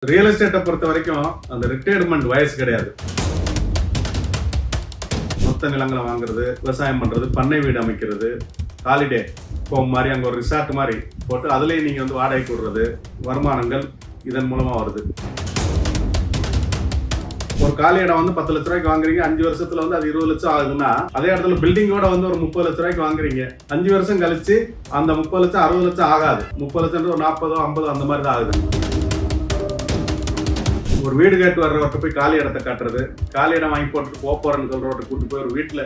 Real எஸ்டேட்டை பொறுத்த வரைக்கும் அந்த ரிட்டையர்மெண்ட் வயசு கிடையாது. மொத்த நிலங்களை வாங்குறது, விவசாயம் பண்றது, பண்ணை வீடு அமைக்கிறது, ஹாலிடே ஹோம் மாதிரி அங்கே ஒரு ரிசார்ட் மாதிரி போட்டு அதுலேயே நீங்கள் வந்து வாடகைக்கு விடுறது, வருமானங்கள் இதன் மூலமாக வருது. ஒரு காலி இடம் வந்து 10 லட்ச ரூபாய்க்கு வாங்குறீங்க, 5 வருஷத்துல வந்து அது 20 லட்சம் ஆகுதுன்னா, அதே இடத்துல பில்டிங்கோட வந்து ஒரு 30 லட்ச ரூபாய்க்கு வாங்குறீங்க, 5 வருஷம் கழிச்சு அந்த 30 லட்சம் 60 லட்சம் ஆகாது. 30 லட்சம் ஒரு 40 50 அந்த மாதிரி தான் ஆகுது. ஒரு வீடு கேட்டு வர்றவர்கிட்ட போய் காலி இடத்தை காட்டுறது, காலி இடம் வாங்கி போட்டு போறேன்னு சொல்றவர்கிட்ட கூட்டு போய் ஒரு வீட்டில்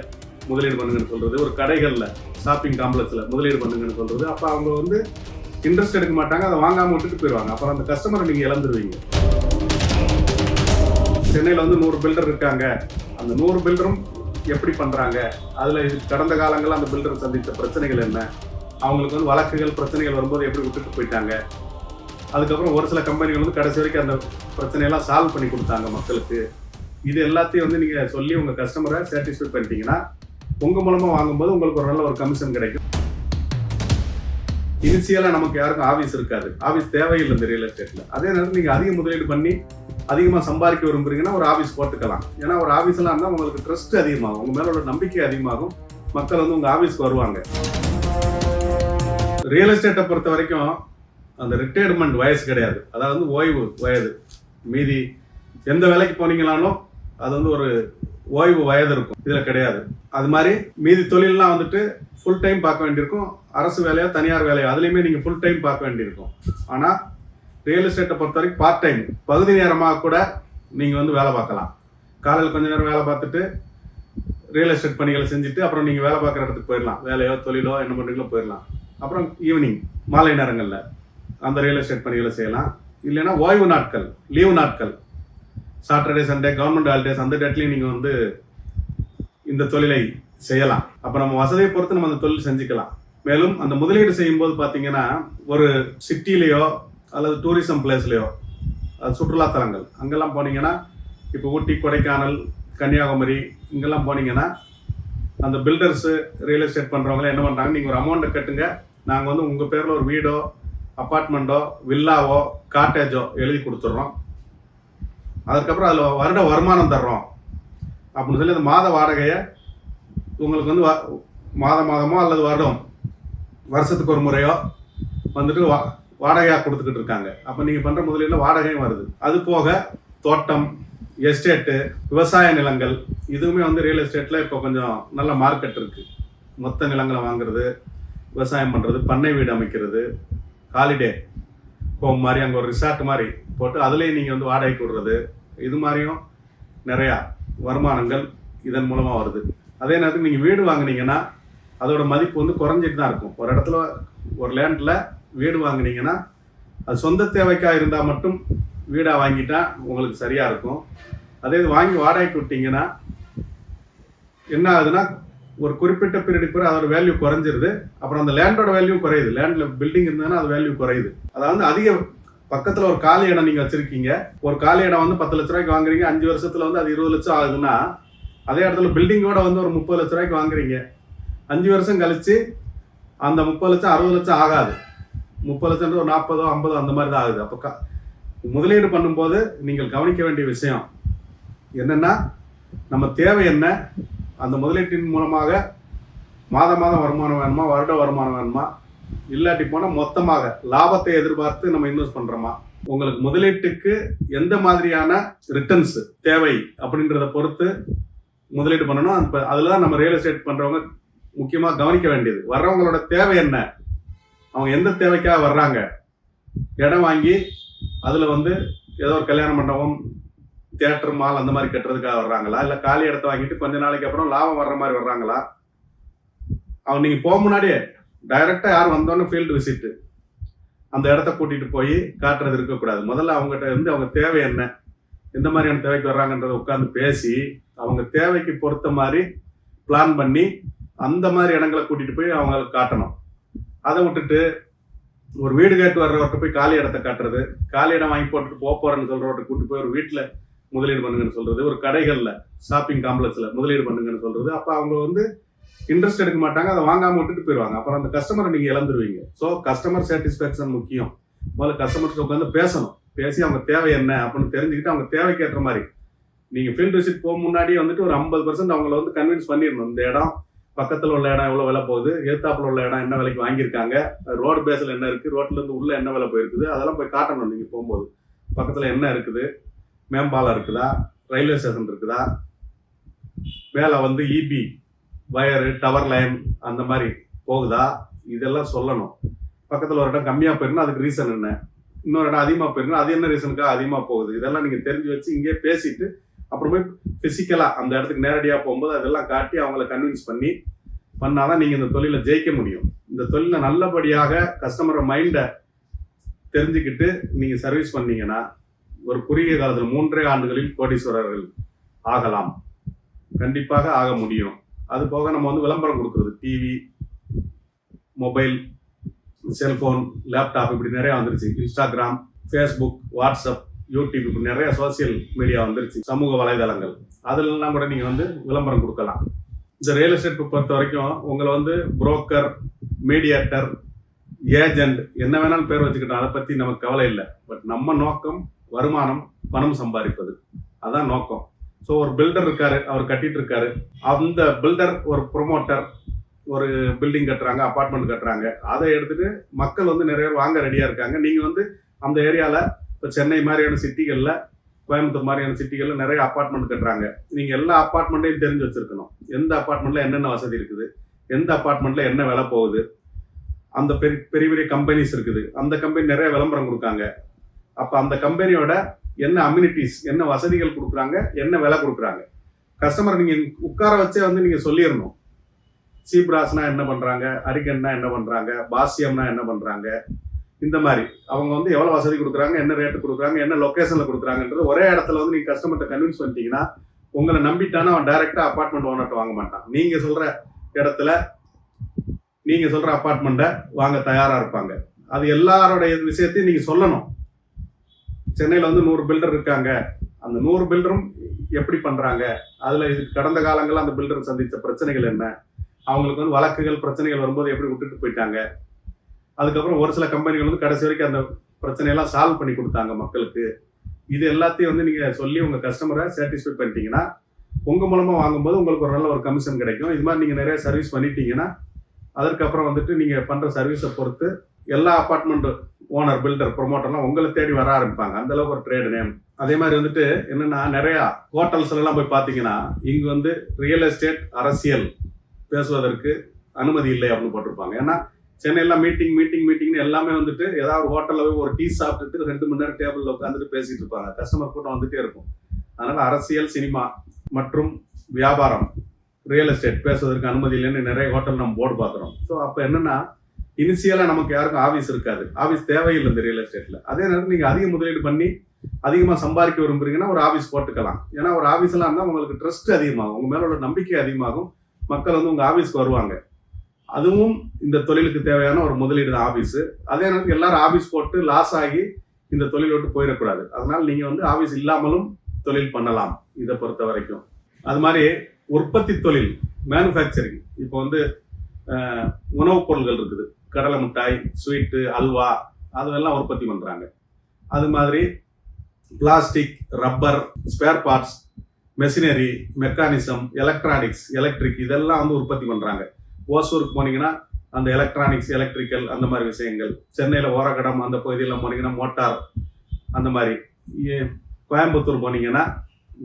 முதலீடு பண்ணுங்கன்னு சொல்றது, ஒரு கடைகளில் ஷாப்பிங் காம்ப்ளெக்ஸில் முதலீடு பண்ணுங்கன்னு சொல்றது. அப்போ அவங்க வந்து இன்ட்ரெஸ்ட் எடுக்க மாட்டாங்க, அதை வாங்காம விட்டுட்டு போயிடுவாங்க. அப்புறம் அந்த கஸ்டமரை நீங்கள் இழந்துருவீங்க. சென்னையில் வந்து 100 பில்டர் இருக்காங்க. அந்த 100 பில்டரும் எப்படி பண்ணுறாங்க, அதில் கடந்த காலங்களில் அந்த பில்டர் சந்தித்த பிரச்சனைகள் என்ன, அவங்களுக்கு வந்து வழக்குகள் பிரச்சனைகள் வரும்போது எப்படி விட்டுட்டு போயிட்டாங்க, அதுக்கப்புறம் ஒரு சில கம்பெனிகள் வந்து கடைசி வரைக்கும் அந்த பிரச்சனையெல்லாம் சால்வ் பண்ணி கொடுத்தாங்க மக்களுக்கு. இது எல்லாத்தையும் வந்து நீங்கள் சொல்லி உங்கள் கஸ்டமரை சாட்டிஸ்ஃபை பண்ணிட்டீங்கன்னா உங்கள் மூலமாக வாங்கும்போது உங்களுக்கு ஒரு நல்ல ஒரு கமிஷன் கிடைக்கும். இனிஷியலாக நமக்கு யாருக்கும் ஆஃபீஸ் இருக்காது, ஆஃபீஸ் தேவையில்லை இந்த ரியல் எஸ்டேட்டில். அதே நேரத்தில் நீங்கள் அதிக முதலீடு பண்ணி அதிகமாக சம்பாதிக்க விரும்புறீங்கன்னா ஒரு ஆஃபீஸ் போட்டுக்கலாம். ஏன்னா ஒரு ஆஃபீஸ்லாம் இருந்தால் உங்களுக்கு ட்ரஸ்ட் அதிகமாகும், உங்கள் மேலே உள்ள நம்பிக்கை அதிகமாகும், மக்கள் வந்து உங்கள் ஆஃபீஸ்க்கு வருவாங்க. ரியல் எஸ்டேட்டை பொறுத்த வரைக்கும் அந்த ரிட்டையர்மெண்ட் வயசு கிடையாது, அதாவது ஓய்வு வயது. மீதி எந்த வேலைக்கு போனீங்களாலும் அது வந்து ஒரு ஓய்வு வயது இருக்கும், இதில் கிடையாது. அது மாதிரி மீதி தொழிலெலாம் வந்துட்டு ஃபுல் டைம் பார்க்க வேண்டியிருக்கும், அரசு வேலையோ தனியார் வேலையோ அதுலேயுமே நீங்கள் ஃபுல் டைம் பார்க்க வேண்டியிருக்கும். ஆனால் ரியல் எஸ்டேட்டை பொறுத்த வரைக்கும் பார்ட் டைம் பகுதி நேரமாக கூட நீங்கள் வந்து வேலை பார்க்கலாம். காலையில் கொஞ்ச நேரம் வேலை பார்த்துட்டு ரியல் எஸ்டேட் பணிகளை செஞ்சுட்டு அப்புறம் நீங்கள் வேலை பார்க்குற இடத்துக்கு போயிடலாம், வேலையோ தொழிலோ என்ன பண்ணுறீங்களோ போயிடலாம். அப்புறம் ஈவினிங் மாலை நேரங்களில் அந்த ரியல் எஸ்டேட் பணிகளை செய்யலாம். இல்லைன்னா ஓய்வு நாட்கள், லீவு நாட்கள், சாட்டர்டே சண்டே கவர்மெண்ட் ஹாலிடேஸ் அந்த டேட்லையும் நீங்கள் வந்து இந்த தொழிலை செய்யலாம். அப்போ நம்ம வசதியை பொறுத்து நம்ம அந்த தொழில் செஞ்சுக்கலாம். மேலும் அந்த முதலீடு செய்யும்போது பார்த்தீங்கன்னா ஒரு சிட்டிலேயோ அல்லது டூரிசம் பிளேஸ்லையோ, அது சுற்றுலாத்தலங்கள் அங்கெல்லாம் போனீங்கன்னா, இப்போ ஊட்டி, கொடைக்கானல், கன்னியாகுமரி இங்கெல்லாம் போனீங்கன்னா அந்த பில்டர்ஸு ரியல் எஸ்டேட் பண்ணுறவங்களே என்ன பண்ணுறாங்க, நீங்கள் ஒரு அமௌண்ட்டை கட்டுங்க, நாங்கள் வந்து உங்கள் பேரில் ஒரு வீடோ அப்பார்ட்மெண்ட்டோ வில்லாவோ காட்டேஜோ எழுதி கொடுத்துட்றோம், அதுக்கப்புறம் அதில் வருட வருமானம் தர்றோம் அப்படின்னு சொல்லி அந்த மாத வாடகையை உங்களுக்கு வந்து மாதமோ அல்லது வருஷத்துக்கு ஒரு முறையோ வந்துட்டு வாடகையாக கொடுத்துக்கிட்டு இருக்காங்க. அப்போ நீங்கள் பண்ணுற முதலீட்டில் வாடகையும் வருது. அது போக தோட்டம், எஸ்டேட்டு, விவசாய நிலங்கள் இதுவுமே வந்து ரியல் எஸ்டேட்டில் இப்போ கொஞ்சம் நல்ல மார்க்கெட் இருக்குது. மொத்த நிலங்களை வாங்குறது, விவசாயம் பண்ணுறது, பண்ணை வீடு அமைக்கிறது, ஹாலிடே ஹோம் மாதிரி அங்கே ஒரு ரிசார்ட் மாதிரி போட்டு அதுலேயே நீங்கள் வந்து வாடகைக்கு விடுறது, இது மாதிரியும் நிறையா வருமானங்கள் இதன் மூலமாக வருது. அதே நேரத்துக்கு நீங்கள் வீடு வாங்கினீங்கன்னா அதோட மதிப்பு வந்து குறைஞ்சிட்டு தான் இருக்கும். ஒரு இடத்துல ஒரு லேண்டில் வீடு வாங்கினீங்கன்னா அது சொந்த தேவைக்காக இருந்தால் மட்டும் வீடாக வாங்கிட்டா உங்களுக்கு சரியாக இருக்கும். அதே இது வாங்கி வாடகைக்கு விட்டிங்கன்னா என்ன ஆகுதுன்னா ஒரு குறிப்பிட்ட பீரியடுக்கு பிறகு அதோட வேல்யூ குறைஞ்சிருது. அப்புறம் அந்த லேண்டோட வேல்யூ குறையுது, லேண்டில் பில்டிங் இருந்ததுன்னா அது வேல்யூ குறையுது. அதாவது அதிக பக்கத்தில் ஒரு காலி இடம் நீங்கள் வச்சுருக்கீங்க, ஒரு காலி இடம் வந்து 10 லட்ச ரூபாய்க்கு வாங்குறீங்க, 5 வருஷத்தில் வந்து அது 20 லட்சம் ஆகுதுன்னா, அதே இடத்துல பில்டிங்கோட வந்து ஒரு 30 லட்ச ரூபாய்க்கு வாங்குறீங்க, 5 வருஷம் கழிச்சு அந்த 30 லட்சம் 60 லட்சம் ஆகாது. 30 லட்சம் ஒரு 40 50 அந்த மாதிரி தான் ஆகுது. அப்போ முதலீடு பண்ணும்போது நீங்கள் கவனிக்க வேண்டிய விஷயம் என்னென்னா, நம்ம தேவை என்ன, அந்த முதலீட்டின் மூலமாக மாதம் வருமானம் வேணுமா, வருட வருமானம் வேணுமா, இல்லாட்டி போனால் மொத்தமாக லாபத்தை எதிர்பார்த்து நம்ம இன்வெஸ்ட் பண்ணுறோமா, உங்களுக்கு முதலீட்டுக்கு எந்த மாதிரியான ரிட்டர்ன்ஸ் தேவை அப்படின்றத பொறுத்து முதலீடு பண்ணணும். அதில் தான் நம்ம ரியல் எஸ்டேட் பண்ணுறவங்க முக்கியமாக கவனிக்க வேண்டியது. வர்றவங்களோட தேவை என்ன, அவங்க எந்த தேவைக்காக வர்றாங்க, இடம் வாங்கி அதில் வந்து ஏதோ ஒரு கல்யாண மண்டபம், தியேட்டர், மால் அந்த மாதிரி கட்டுறதுக்காக வர்றாங்களா, இல்லை காலி இடத்த வாங்கிட்டு கொஞ்ச நாளைக்கு அப்புறம் லாபம் வர்ற மாதிரி வர்றாங்களா. அவங்க நீங்கள் போக முன்னாடியே டைரெக்டாக யார் வந்தோன்னு ஃபீல்டு விசிட்டு அந்த இடத்த கூட்டிகிட்டு போய் காட்டுறது இருக்கக்கூடாது. முதல்ல அவங்ககிட்ட இருந்து அவங்க தேவை என்ன, எந்த மாதிரியான தேவைக்கு வர்றாங்கன்றதை உட்காந்து பேசி அவங்க தேவைக்கு பொறுத்த மாதிரி பிளான் பண்ணி அந்த மாதிரி இடங்களை கூட்டிகிட்டு போய் அவங்களுக்கு காட்டணும். அதை விட்டுட்டு ஒரு வீடு கேட்டு வர்றவர்கிட்ட போய் காலி இடத்த காட்டுறது, காலி இடம் வாங்கி போட்டுட்டு போகிறேன்னு சொல்கிறவர்கிட்ட கூட்டிட்டு போய் ஒரு வீட்டில் முதலீடு பண்ணுங்கன்னு சொல்கிறது, ஒரு கடைகளில் ஷாப்பிங் காம்ப்ளெக்ஸில் முதலீடு பண்ணுங்கன்னு சொல்கிறது. அப்போ அவங்க வந்து இன்ட்ரெஸ்ட் எடுக்க மாட்டாங்க, அதை வாங்காமல் விட்டுட்டு போயிடுவாங்க. அப்புறம் அந்த கஸ்டமரை நீங்கள் இழந்துருவீங்க. ஸோ கஸ்டமர் சாட்டிஸ்ஃபேக்ஷன் முக்கியம். முதல்ல கஸ்டமர்கிட்ட உட்காந்து பேசணும். பேசி அவங்க தேவை என்ன அப்படின்னு தெரிஞ்சுக்கிட்டு அவங்க தேவைக்கு ஏற்ற மாதிரி நீங்கள் ஃபீல்டு விசிட் போக முன்னாடியே வந்துட்டு ஒரு 50% அவங்கள வந்து கன்வின்ஸ் பண்ணிடணும். இந்த இடம் பக்கத்தில் உள்ள இடம் எவ்வளோ விலை போகுது, ஏத்தாப்பில் உள்ள இடம் என்ன விலைக்கு வாங்கியிருக்காங்க, ரோடு பேஸில் என்ன இருக்குது, ரோட்லேருந்து உள்ளே என்ன விலை போயிருக்குது, அதெல்லாம் போய் காட்டணும். நீங்கள் போகும்போது பக்கத்தில் என்ன இருக்குது, மேம்பாலம் இருக்குதா, ரயில்வே ஸ்டேஷன் இருக்குதா, மேலே வந்து இபி வயரு டவர் லைன் அந்த மாதிரி போகுதா, இதெல்லாம் சொல்லணும். பக்கத்தில் ஒரு இடம் கம்மியாக போயிருந்தா அதுக்கு ரீசன் என்ன, இன்னொரு இடம் அதிகமாக போயிருந்தா அது என்ன ரீசனுக்காக அதிகமாக போகுது, இதெல்லாம் நீங்கள் தெரிஞ்சு வச்சு இங்கேயே பேசிட்டு அப்புறமே ஃபிசிக்கலாக அந்த இடத்துக்கு நேரடியாக போகும்போது அதெல்லாம் காட்டி அவங்கள கன்வின்ஸ் பண்ணாதான் நீங்கள் இந்த தொழிலை ஜெயிக்க முடியும். இந்த தொழிலை நல்லபடியாக கஸ்டமரை மைண்டை தெரிஞ்சுக்கிட்டு நீங்கள் சர்வீஸ் பண்ணீங்கன்னா ஒரு குறுகிய காலத்தில் 3 ஆண்டுகளில் கோடீஸ்வரர்கள் ஆகலாம். கண்டிப்பாக ஆக முடியும். அது போக நம்ம வந்து விளம்பரம் கொடுக்குறது, டிவி, மொபைல், செல்ஃபோன், லேப்டாப் இப்படி நிறையா வந்துருச்சு. இன்ஸ்டாகிராம், ஃபேஸ்புக், வாட்ஸ்அப், யூடியூப் இப்படி நிறைய சோசியல் மீடியா வந்துருச்சு, சமூக வலைதளங்கள். அதிலெல்லாம் கூட நீங்கள் வந்து விளம்பரம் கொடுக்கலாம். இந்த ரியல் எஸ்டேட் பொறுத்த வரைக்கும் உங்களை வந்து புரோக்கர், மீடியேட்டர், ஏஜென்ட் என்ன வேணாலும் பேர் வச்சுக்கிட்டோம், அதை பற்றி நமக்கு கவலை இல்லை. பட் நம்ம நோக்கம் வருமானம், பணம் சம்பாதிப்பது, அதான் நோக்கம். ஸோ ஒரு பில்டர் இருக்காரு, அவர் கட்டிட்டு இருக்காரு, அந்த பில்டர் ஒரு ப்ரொமோட்டர் ஒரு பில்டிங் கட்டுறாங்க, அப்பார்ட்மெண்ட் கட்டுறாங்க, அதை எடுத்துட்டு மக்கள் வந்து நிறைய பேர் வாங்க ரெடியாக இருக்காங்க. நீங்கள் வந்து அந்த ஏரியாவில் இப்போ சென்னை மாதிரியான சிட்டிகளில், கோயம்புத்தூர் மாதிரியான சிட்டிகளில் நிறைய அப்பார்ட்மெண்ட் கட்டுறாங்க. நீங்கள் எல்லா அப்பார்ட்மெண்ட்டையும் தெரிஞ்சு வச்சுருக்கணும். எந்த அப்பார்ட்மெண்ட்டில் என்னென்ன வசதி இருக்குது, எந்த அப்பார்ட்மெண்ட்டில் என்ன விலை போகுது, அந்த பெரிய பெரிய கம்பெனிஸ் இருக்குது, அந்த கம்பெனி நிறைய விளம்பரம் கொடுக்காங்க. அப்போ அந்த கம்பெனியோட என்ன அம்யூனிட்டிஸ், என்ன வசதிகள் கொடுக்குறாங்க, என்ன விலை கொடுக்குறாங்க, கஸ்டமரை நீங்கள் உட்கார வச்சே வந்து நீங்கள் சொல்லிடணும். சீப்ராஸ்னா என்ன பண்ணுறாங்க, அரிகன்னா என்ன பண்ணுறாங்க, பாசியம்னா என்ன பண்ணுறாங்க, இந்த மாதிரி அவங்க வந்து எவ்வளோ வசதி கொடுக்குறாங்க, என்ன ரேட்டு கொடுக்குறாங்க, என்ன லொக்கேஷனில் கொடுக்குறாங்கன்றது ஒரே இடத்துல வந்து நீங்கள் கஸ்டமர்கிட்ட கன்வின்ஸ் பண்ணிட்டீங்கன்னா உங்களை நம்பிட்டானா அவன் டைரெக்டாக அப்பார்ட்மெண்ட் ஓனர்கிட்ட வாங்க மாட்டான். நீங்கள் சொல்கிற இடத்துல நீங்கள் சொல்கிற அப்பார்ட்மெண்ட்டை வாங்க தயாராக இருப்பாங்க. அது எல்லாரோடைய விஷயத்தையும் நீங்கள் சொல்லணும். சென்னையில் வந்து 100 பில்டர் இருக்காங்க, அந்த 100 பில்டரும் எப்படி பண்ணுறாங்க, அதில் இதுக்கு கடந்த காலங்களில் அந்த பில்டர் சந்தித்த பிரச்சனைகள் என்ன, அவங்களுக்கு வந்து வழக்குகள் பிரச்சனைகள் வரும்போது எப்படி விட்டுட்டு போயிட்டாங்க, அதுக்கப்புறம் ஒரு சில கம்பெனிகள் வந்து கடைசி வரைக்கும் அந்த பிரச்சனையெல்லாம் சால்வ் பண்ணி கொடுத்தாங்க மக்களுக்கு. இது எல்லாத்தையும் வந்து நீங்கள் சொல்லி உங்கள் கஸ்டமரை சாட்டிஸ்ஃபை பண்ணிட்டீங்கன்னா உங்கள் மூலமாக வாங்கும்போது உங்களுக்கு ஒரு நல்ல ஒரு கமிஷன் கிடைக்கும். இது மாதிரி நீங்கள் நிறைய சர்வீஸ் பண்ணிட்டீங்கன்னா அதற்கப்புறம் வந்துட்டு நீங்கள் பண்ணுற சர்வீஸை பொறுத்து எல்லா அப்பார்ட்மெண்ட் ஓனர், பில்டர், ப்ரொமோட்டர்லாம் உங்களை தேடி வர ஆரம்பிப்பாங்க. அந்தளவுக்கு ஒரு ட்ரேடு நேம். அதே மாதிரி வந்துட்டு என்னென்னா நிறையா ஹோட்டல்ஸ்லாம் போய் பார்த்தீங்கன்னா இங்கே வந்து ரியல் எஸ்டேட் அரசியல் பேசுவதற்கு அனுமதி இல்லை அப்படின்னு போட்டிருப்பாங்க. ஏன்னா சென்னையெல்லாம் மீட்டிங்னு எல்லாமே வந்துட்டு ஏதாவது ஹோட்டலில் போய் ஒரு டீ சாப்பிட்டுட்டு 2 மணி நேரம் டேபிளில் உட்காந்துட்டு பேசிட்டு இருப்பாங்க. கஸ்டமர் கூட்டம் வந்துட்டே இருக்கும். அதனால் அரசியல், சினிமா மற்றும் வியாபாரம், ரியல் எஸ்டேட் பேசுவதற்கு அனுமதி இல்லைன்னு நிறைய ஹோட்டல் நம்ம போர்டு பார்க்குறோம். ஸோ அப்போ என்னென்னா இனிஷியலாக நமக்கு யாருக்கும் ஆஃபீஸ் இருக்காது, ஆஃபீஸ் தேவையில்லை இந்த ரியல் எஸ்டேட்டில். அதே நேரத்தில் நீங்கள் அதிக முதலீடு பண்ணி அதிகமாக சம்பாதிக்க விரும்புறீங்கன்னா ஒரு ஆஃபீஸ் போட்டுக்கலாம். ஏன்னா ஒரு ஆஃபீஸ்லாம் இருந்தால் உங்களுக்கு ட்ரஸ்ட் அதிகமாகும், உங்கள் மேலே உள்ள நம்பிக்கை அதிகமாகும், மக்கள் வந்து உங்கள் ஆஃபீஸ்க்கு வருவாங்க. அதுவும் இந்த தொழிலுக்கு தேவையான ஒரு முதலீடு தான் ஆஃபீஸு. அதே நேரத்தில் எல்லாரும் ஆஃபீஸ் போட்டு லாஸ் ஆகி இந்த தொழில் விட்டு போயிடக்கூடாது. அதனால் நீங்கள் வந்து ஆஃபீஸ் இல்லாமலும் தொழில் பண்ணலாம் இதை பொறுத்த வரைக்கும். அது மாதிரி உற்பத்தி தொழில், மேனுஃபேக்சரிங், இப்போ வந்து உணவுப் பொருள்கள் இருக்குது, கடலை மிட்டாய், ஸ்வீட்டு, அல்வா, அதெல்லாம் உற்பத்தி பண்ணுறாங்க. அது மாதிரி plastic, rubber, spare parts, machinery, mechanism, electronics, electric இதெல்லாம் வந்து உற்பத்தி பண்ணுறாங்க. ஓசூருக்கு போனீங்கன்னா அந்த எலக்ட்ரானிக்ஸ், எலக்ட்ரிக்கல் அந்த மாதிரி விஷயங்கள். சென்னையில் ஓரகடம் அந்த பகுதியெல்லாம் போனீங்கன்னா மோட்டார் அந்த மாதிரி. கோயம்புத்தூர் போனீங்கன்னா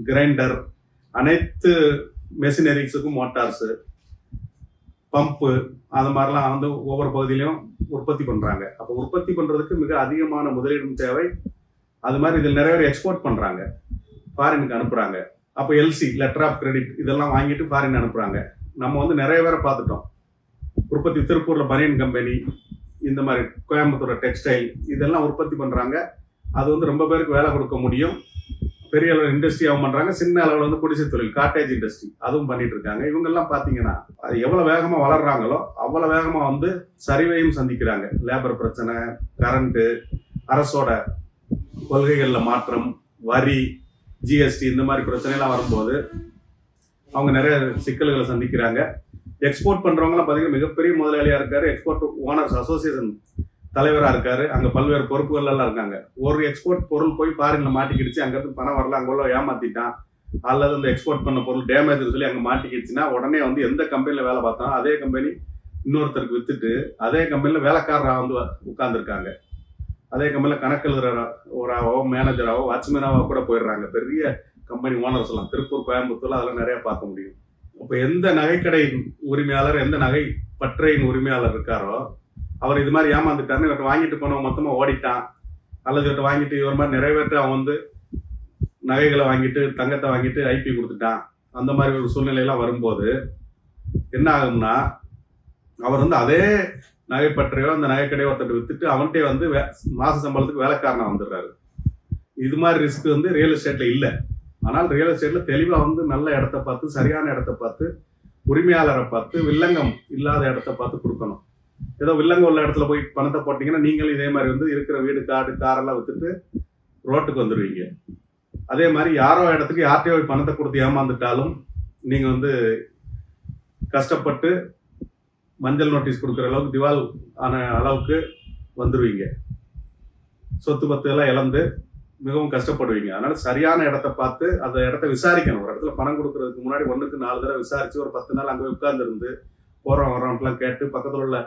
கிரைண்டர், அனைத்து மெஷினரிஸுக்கும் மோட்டார்ஸு, பம்பு, அது மாதிரிலாம் வந்து ஒவ்வொரு பகுதியிலையும் உற்பத்தி பண்ணுறாங்க. அப்போ உற்பத்தி பண்ணுறதுக்கு மிக அதிகமான முதலீடும் தேவை. அது மாதிரி இதில் நிறைய பேர் எக்ஸ்போர்ட் பண்ணுறாங்க, ஃபாரினுக்கு அனுப்புகிறாங்க. அப்போ எல்சி, லெட்டர் ஆஃப் கிரெடிட் இதெல்லாம் வாங்கிட்டு ஃபாரின் அனுப்புகிறாங்க. நம்ம வந்து நிறைய பேரை பார்த்துட்டோம். உற்பத்தி திருப்பூரில் பனியன் கம்பெனி, இந்த மாதிரி கோயம்புத்தூர் டெக்ஸ்டைல் இதெல்லாம் உற்பத்தி பண்ணுறாங்க. அது வந்து ரொம்ப பேருக்கு வேலை கொடுக்க முடியும். பெரிய அளவில் இண்டஸ்ட்ரியாகவும் பண்ணுறாங்க, சின்ன அளவில் வந்து குடிசை தொழில், காட்டேஜ் இண்டஸ்ட்ரி அதுவும் பண்ணிட்டு இருக்காங்க. இவங்கெல்லாம் பார்த்தீங்கன்னா அது எவ்வளோ வேகமாக வளர்றாங்களோ அவ்வளோ வேகமாக வந்து சரிவையும் சந்திக்கிறாங்க. லேபர் பிரச்சனை, கரண்ட்டு, அரசோட கொள்கைகளில் மாற்றம், வரி, ஜிஎஸ்டி இந்த மாதிரி பிரச்சனைலாம் வரும்போது அவங்க நிறைய சிக்கல்களை சந்திக்கிறாங்க. எக்ஸ்போர்ட் பண்ணுறவங்களாம் பார்த்தீங்கன்னா மிகப்பெரிய முதலாளியாக இருக்கார். எக்ஸ்போர்ட் ஓனர்ஸ் அசோசியேஷன் தலைவராக இருக்காரு, அங்கே பல்வேறு பொறுப்புகள் எல்லாம் இருக்காங்க. ஒரு எக்ஸ்போர்ட் பொருள் போய் ஃபாரின்ல மாட்டிக்கிடுச்சு, அங்கேருந்து பணம் வரல, அங்குள்ள ஏமாத்திட்டான், அல்லது அந்த எக்ஸ்போர்ட் பண்ண பொருள் டேமேஜ் சொல்லி அங்கே மாட்டிக்கிடுச்சுன்னா உடனே வந்து எந்த கம்பெனியில் வேலை பார்த்தாலும் அதே கம்பெனி இன்னொருத்தருக்கு வித்துட்டு அதே கம்பெனியில் வேலைக்காரராக வந்து உட்காந்துருக்காங்க. அதே கம்பெனியில் கணக்கு எழுதுறாவோ மேனேஜராவோ வாட்ச்மேனாவோ கூட போயிடுறாங்க. பெரிய கம்பெனி ஓனர்ஸ் எல்லாம் திருப்பூர், கோயம்புத்தூர்ல அதெல்லாம் நிறைய பார்க்க முடியும். இப்போ எந்த நகைக்கடை உரிமையாளர், எந்த நகை பற்றையின் உரிமையாளர் இருக்காரோ அவர் இது மாதிரி ஏமாந்துட்டாருன்னு இவர்கிட்ட வாங்கிட்டு போனவன் மொத்தமாக ஓடிட்டான், அல்லது இவர்கிட்ட வாங்கிட்டு இவர் மாதிரி நிறைவேற்ற அவன் வந்து நகைகளை வாங்கிட்டு தங்கத்தை வாங்கிட்டு ஐபி கொடுத்துட்டான், அந்த மாதிரி ஒரு சூழ்நிலையெல்லாம் வரும்போது என்ன ஆகும்னா அவர் வந்து அதே நகைப்பற்றையோ அந்த நகைக்கடையோ ஒருத்தர் வித்துட்டு அவன்கிட்டே வந்து மாச சம்பளத்துக்கு வேலைக்காரனா வந்துடுறாரு. இது மாதிரி ரிஸ்க் வந்து ரியல் எஸ்டேட்ல இல்லை. ஆனால் ரியல் எஸ்டேட்ல தெளிவாக வந்து நல்ல இடத்த பார்த்து, சரியான இடத்த பார்த்து, உரிமையாளரை பார்த்து, வில்லங்கம் இல்லாத இடத்த பார்த்து கொடுக்கணும். ஏதோ வில்லங்கம் உள்ள இடத்துல போய் பணத்தை போட்டீங்கன்னா நீங்களும் இதே மாதிரி வந்து இருக்கிற வீடு, காடு, காரெல்லாம் வித்துட்டு ரோட்டுக்கு வந்துடுவீங்க. அதே மாதிரி யாரோ இடத்துக்கு யார்கிட்டயோ போய் பணத்தை கொடுத்து ஏமாந்துட்டாலும் நீங்கள் வந்து கஷ்டப்பட்டு மஞ்சள் நோட்டீஸ் கொடுக்குற அளவுக்கு திவால் ஆன அளவுக்கு வந்துடுவீங்க. சொத்து பத்து எல்லாம் இழந்து மிகவும் கஷ்டப்படுவீங்க. அதனால சரியான இடத்த பார்த்து அந்த இடத்த விசாரிக்கணும். ஒரு இடத்துல பணம் கொடுக்கறதுக்கு முன்னாடி 1க்கு 4 தடவை விசாரிச்சு ஒரு 10 நாள் அங்கே உட்கார்ந்து இருந்து போறோம் வரோன்ட்டுலாம் கேட்டு பக்கத்தில் உள்ள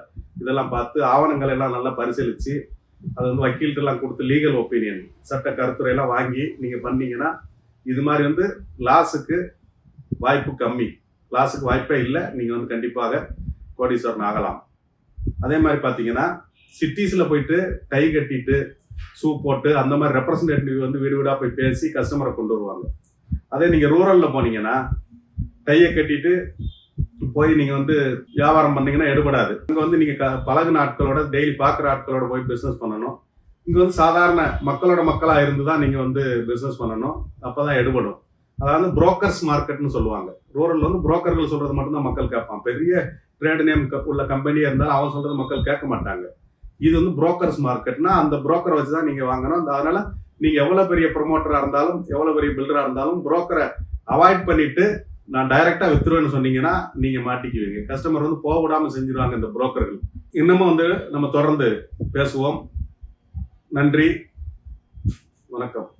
இதெல்லாம் பார்த்து ஆவணங்கள் எல்லாம் நல்லா பரிசீலிச்சு அது வந்து வக்கீல்கிட்ட எல்லாம் கொடுத்து லீகல் ஒப்பீனியன், சட்ட கருத்துரை எல்லாம் வாங்கி நீங்க பண்ணீங்கன்னா இது மாதிரி வந்து லாஸுக்கு வாய்ப்பு கம்மி. லாஸுக்கு வாய்ப்பே இல்லை. நீங்க வந்து கண்டிப்பாக கோடீஸ்வரன் ஆகலாம். அதே மாதிரி பார்த்தீங்கன்னா சிட்டிஸில் போயிட்டு டை கட்டிட்டு ஷூ போட்டு அந்த மாதிரி ரெப்ரசன்டேட்டிவ் வந்து வீடு வீடாக போய் பேசி கஸ்டமரை கொண்டு வருவாங்க. அதே நீங்கள் ரூரலில் போனீங்கன்னா டையை கட்டிட்டு போய் நீங்கள் வந்து வியாபாரம் பண்ணீங்கன்னா எடுபடாது. அங்கே வந்து நீங்கள் பழகுன ஆட்களோட டெய்லி பார்க்குற ஆட்களோட போய் பிஸ்னஸ் பண்ணணும். இங்கே வந்து சாதாரண மக்களோட மக்களாக இருந்து தான் நீங்கள் வந்து பிஸ்னஸ் பண்ணணும். அப்போ தான் எடுபடும். அதாவது புரோக்கர்ஸ் மார்க்கெட்னு சொல்லுவாங்க. ரூரலில் வந்து புரோக்கர்கள் சொல்கிறது மட்டும்தான் மக்கள் கேட்பான். பெரிய ட்ரேட் நேம் உள்ள கம்பெனியாக இருந்தாலும் அவன் சொல்கிறது மக்கள் கேட்க மாட்டாங்க. இது வந்து புரோக்கர்ஸ் மார்க்கெட்னா அந்த புரோக்கரை வச்சு தான் நீங்கள் வாங்கணும். அதனால நீங்கள் எவ்வளோ பெரிய ப்ரொமோட்டராக இருந்தாலும் எவ்வளோ பெரிய பில்டராக இருந்தாலும் புரோக்கரை அவாய்ட் பண்ணிட்டு நான் டைரெக்டாக வித்துருவேன்னு சொன்னீங்கன்னா நீங்கள் மாட்டிக்குவீங்க. கஸ்டமர் வந்து போக விடாமல் செஞ்சிருவாங்க இந்த புரோக்கர்கள். இன்னமும் வந்து நம்ம தொடர்ந்து பேசுவோம். நன்றி, வணக்கம்.